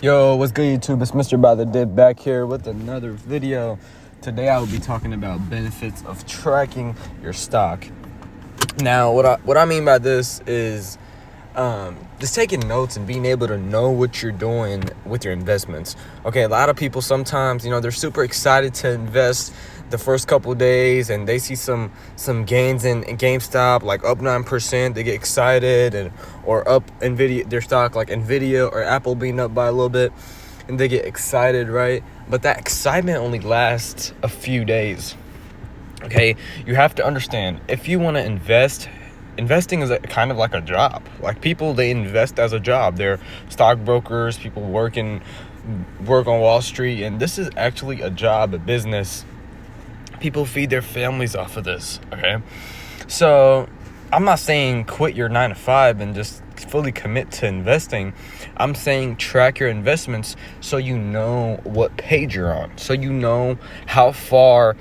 Yo, what's good YouTube? It's Mr.BuyTheDip back here with another video. Today I will be talking about benefits of tracking your stock. Now, what I mean by this is just taking notes and being able to know what you're doing with your investments. Okay, a lot of people sometimes, they're super excited to invest the first couple days and they see some gains in GameStop, like up 9%. They get excited, or up Nvidia, their stock like Nvidia or Apple being up by a little bit, and they get excited, right? But that excitement only lasts a few days. Okay, you have to understand, if you want to investing is kind of like a job. Like people, they invest as a job. They're stockbrokers, people work on Wall Street, and this is actually a job, a business. People feed their families off of this, okay? So I'm not saying quit your 9 to 5 and just fully commit to investing. I'm saying track your investments so you know what page you're on, so you know how far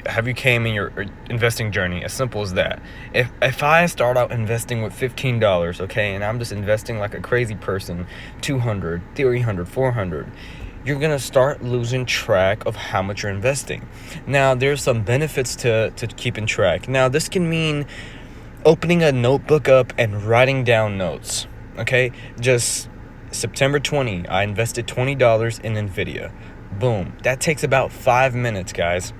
have you came in your investing journey. As simple as that. If I start out investing with $15, okay, and I'm just investing like a crazy person, $200, $300, $400, you're gonna start losing track of how much you're investing. Now, there's some benefits to keeping track. Now, this can mean opening a notebook up and writing down notes. Okay, just September 20, I invested $20 in Nvidia. Boom. That takes about 5 minutes, guys.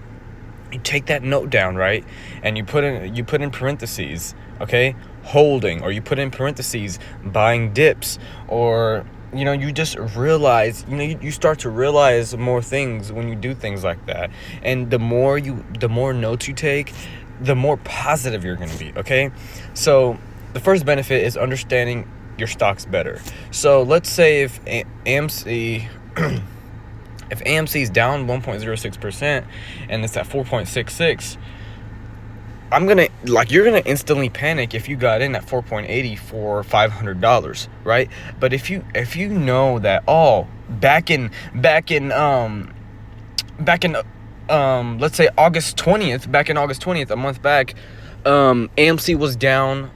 You take that note down, right? And you put in parentheses, okay, holding, or you put in parentheses buying dips, or you just realize, you start to realize more things when you do things like that. And the more notes you take, the more positive you're going to be, okay? So the first benefit is understanding your stocks better. So let's say if AMC is down 1.06% and it's at 4.66, you're gonna instantly panic if you got in at 4.80 for $500, right? But if you know that, back in let's say August 20th, a month back, AMC was down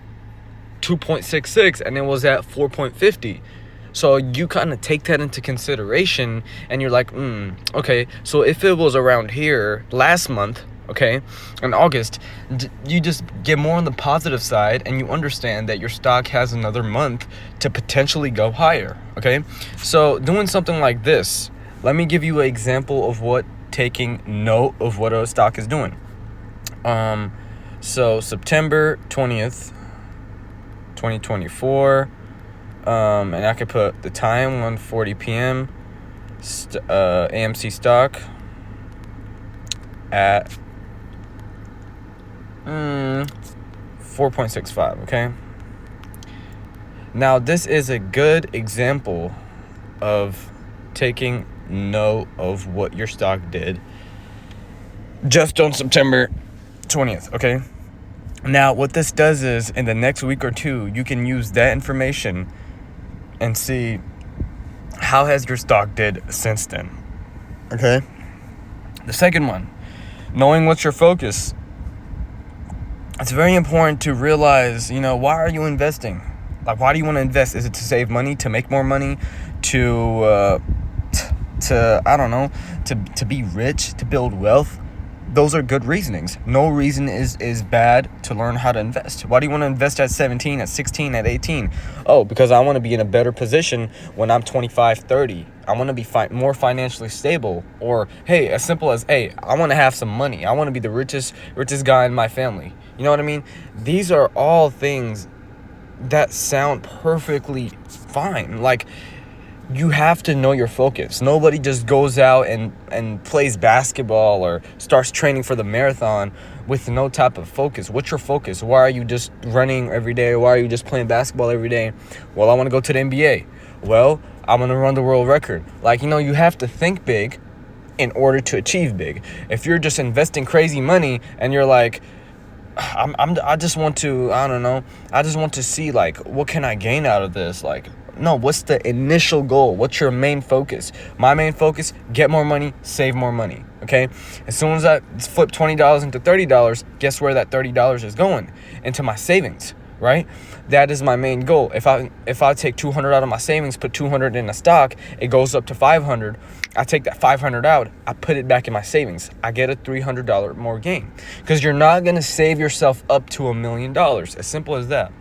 2.66 and it was at 4.50. So you kind of take that into consideration and you're like, okay, so if it was around here last month, okay, in August, you just get more on the positive side and you understand that your stock has another month to potentially go higher, okay? So doing something like this, let me give you an example of what taking note of what a stock is doing. So September 20th, 2024, and I could put the time, 1:40 p.m. AMC stock at 4.65, okay? Now, this is a good example of taking note of what your stock did just on September 20th, okay? Now, what this does is, in the next week or two, you can use that information and see how has your stock did since then, okay? The second one, knowing what's your focus. It's very important to realize, why are you investing? Like, why do you want to invest? Is it to save money, to make more money, to be rich, to build wealth? Those are good reasonings. No reason is bad to learn how to invest. Why do you want to invest at 17, at 16, at 18? Oh, because I want to be in a better position when I'm 25, 30. I want to be more financially stable. Or, hey, as simple as, hey, I want to have some money. I want to be the richest guy in my family. You know what I mean? These are all things that sound perfectly fine. Like, you have to know your focus. Nobody just goes out and plays basketball or starts training for the marathon with no type of focus. What's your focus? Why are you just running every day? Why are you just playing basketball every day? Well, I want to go to the NBA. Well, I'm going to run the world record. Like, you have to think big in order to achieve big. If you're just investing crazy money and you're like, I just want to see, like, what can I gain out of this? Like, what's the initial goal? What's your main focus? My main focus, get more money, save more money, okay? As soon as I flip $20 into $30, guess where that $30 is going? Into my savings, right? That is my main goal. If I take 200 out of my savings, put 200 in a stock, it goes up to 500. I take that 500 out, I put it back in my savings. I get a $300 more gain, because you're not going to save yourself up to $1 million. As simple as that.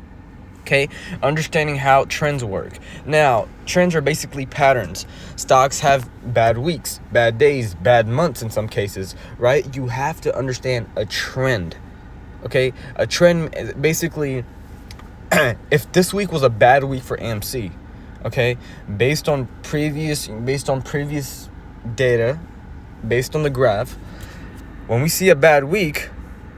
Okay, understanding how trends work. Now, trends are basically patterns. Stocks have bad weeks, bad days, bad months in some cases, right? You have to understand a trend. Okay, a trend basically, if this week was a bad week for AMC, okay, based on previous data, based on the graph, when we see a bad week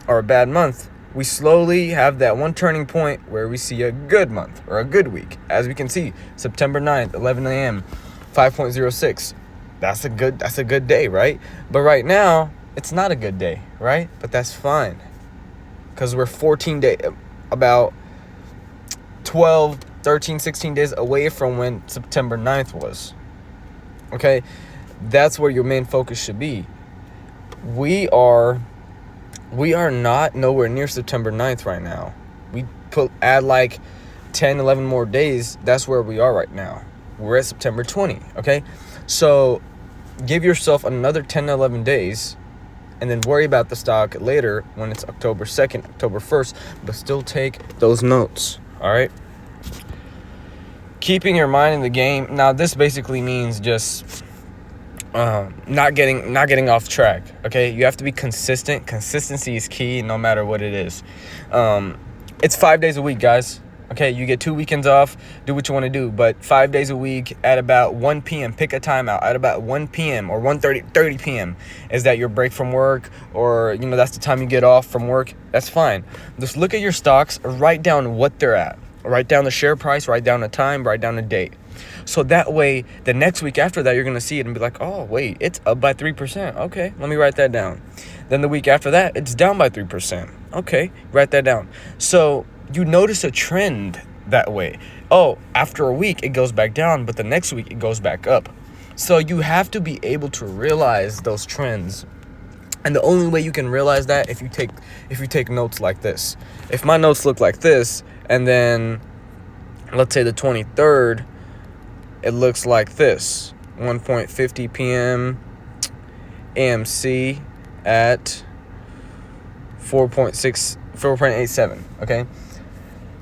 or a bad month, we slowly have that one turning point where we see a good month or a good week. As we can see, September 9th, 11 a.m., 5.06. That's a good day, right? But right now, it's not a good day, right? But that's fine, because we're 14 days, about 12, 13, 16 days away from when September 9th was. Okay? That's where your main focus should be. We are not nowhere near September 9th right now. We add like 10, 11 more days. That's where we are right now. We're at September 20, okay? So give yourself another 10 to 11 days, and then worry about the stock later when it's October 2nd, October 1st, but still take those notes, all right? Keeping your mind in the game. Now, this basically means just not getting off track, okay? You have to be consistent. Consistency is key no matter what it is. It's 5 days a week, guys. Okay, you get 2 weekends off, do what you want to do, but 5 days a week at about 1 p.m., pick a time out. At about 1 p.m. or 30 p.m. is that your break from work, or, that's the time you get off from work. That's fine. Just look at your stocks, write down what they're at. Write down the share price, write down the time, write down the date. So that way, the next week after that, you're going to see it and be like, oh, wait, it's up by 3%. Okay, let me write that down. Then the week after that, it's down by 3%. Okay, write that down. So you notice a trend that way. Oh, after a week, it goes back down, but the next week, it goes back up. So you have to be able to realize those trends. And the only way you can realize that if you take notes like this. If my notes look like this, and then let's say the 23rd, it looks like this. 1:50 p.m. AMC at 4.87, okay?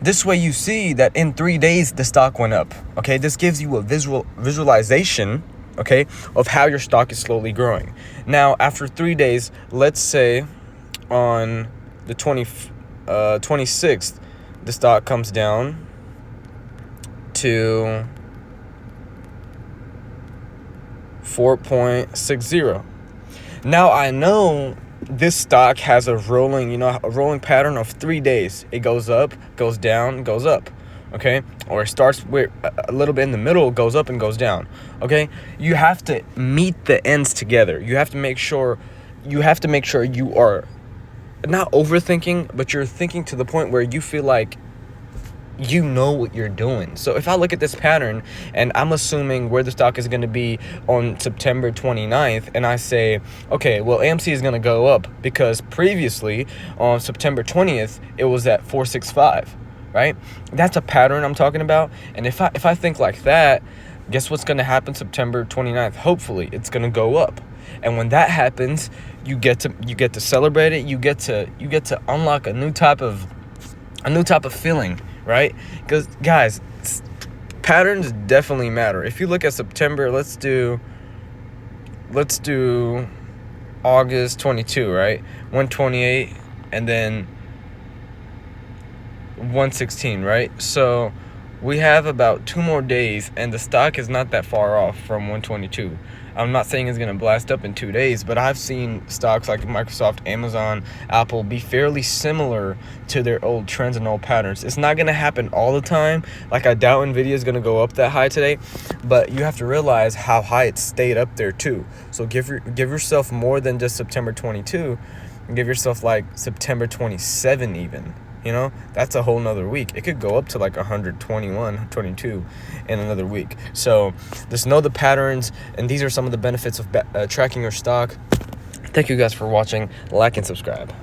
This way you see that in 3 days the stock went up, okay? This gives you a visualization, okay, of how your stock is slowly growing. Now, after 3 days, let's say on the 26th, the stock comes down to 4.60. Now, I know this stock has a rolling pattern of 3 days. It goes up, goes down, goes up, okay? Or it starts with a little bit in the middle, goes up and goes down, okay? You have to meet the ends together. You have to make sure you are not overthinking, but you're thinking to the point where you feel like you know what you're doing. So if I look at this pattern and I'm assuming where the stock is going to be on September 29th, and I say, okay, well, AMC is going to go up because previously on September 20th, it was at 465, right? That's a pattern I'm talking about. And if I think like that, guess what's going to happen September 29th? Hopefully it's going to go up. And when that happens, you get to celebrate it. You get to unlock a new type of feeling, right? Because guys, patterns definitely matter. If you look at September, let's do August 22, right? 128 and then 116, right? So we have about 2 more days, and the stock is not that far off from 122. I'm not saying it's going to blast up in 2 days, but I've seen stocks like Microsoft, Amazon, Apple be fairly similar to their old trends and old patterns. It's not going to happen all the time. Like, I doubt Nvidia is going to go up that high today, but you have to realize how high it stayed up there too. So give yourself more than just September 22. Give yourself like September 27 even. that's a whole nother week. It could go up to like 121, 22 in another week. So just know the patterns, and these are some of the benefits of tracking your stock. Thank you guys for watching. Like and subscribe.